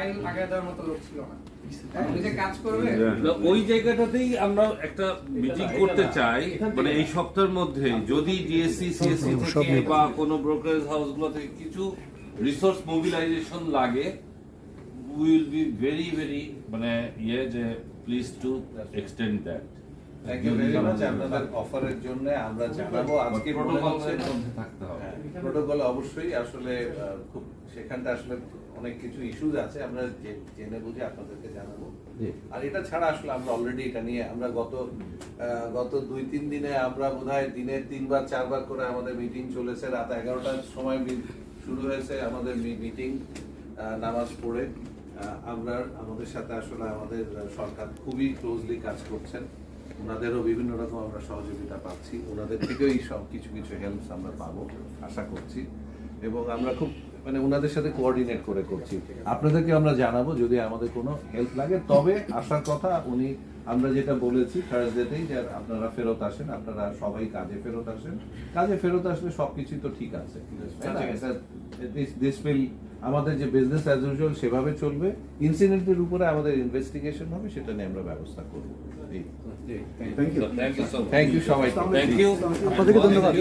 File আগে দেওয়ার মতো লোক ছিল না। নিজে কাজ করবে ওই জায়গাটাতেই আমরা একটা মিটিং করতে চাই, মানে এই সপ্তাহের মধ্যে যদি ডিএসসি সিএসসি থেকে বা কোনো ব্রোকারেজ হাউসগুলো থেকে কিছু রিসোর্স মোবিলাইজেশন লাগে, we will be very very মানে যে please to extend that. Thank you very much আপনাদের অফারের জন্য। আমরা জানাবো আজকে প্রোটোকলের মধ্যে থাকতে হবে। প্রোটোকল অবশ্যই আসলে খুব সেখানটা আসলে অনেক কিছু ইস্যুজ আছে, আমরা জেনে বুঝে আপনাদেরকে জানাবো। আর এটা ছাড়া আসলে আমরা অলরেডি এটা নিয়ে আমরা গত 2-3 দিনে আমরা বোধহয় দিনে 3 বার 4 বার করে আমাদের মিটিং চলেছে। রাত 11টার সময় শুরু হয়েছে আমাদের মিটিং নামাজ পড়ে। আমাদের সাথে আসলে আমাদের সরকার খুবই ক্লোজলি কাজ করছেন, ওনাদেরও বিভিন্ন রকম আমরা সহযোগিতা পাচ্ছি, ওনাদের থেকেও এই সব কিছু হেল্পস আমরা পাবো আশা করছি। এবং আমরা খুব মানে ওনাদের সাথে কোঅর্ডিনেট করে করছি। আপনাদেরকে আমরা জানাবো যদি আমাদের কোনো হেল্প লাগে। তবে আসার কথা আমরা যেটা বলেছি থার্সডেতেই যে আপনারা ফেরত আসেন, আপনারা সবাই কাজে ফেরত আসেন। কাজে ফেরত আসলে সবকিছুই তো ঠিক আছে। আমাদের যে বিজনেস অ্যাজ ইউজুয়াল সেভাবে চলবে। ইনসিডেন্টের উপরে আমাদের ইনভেস্টিগেশন হবে, সেটা নিয়ে আমরা ব্যবস্থা করব। থ্যাংক ইউ সবাইকে। থ্যাংক ইউ সবাইকে। Thank you. আপনাদেরকে ধন্যবাদ।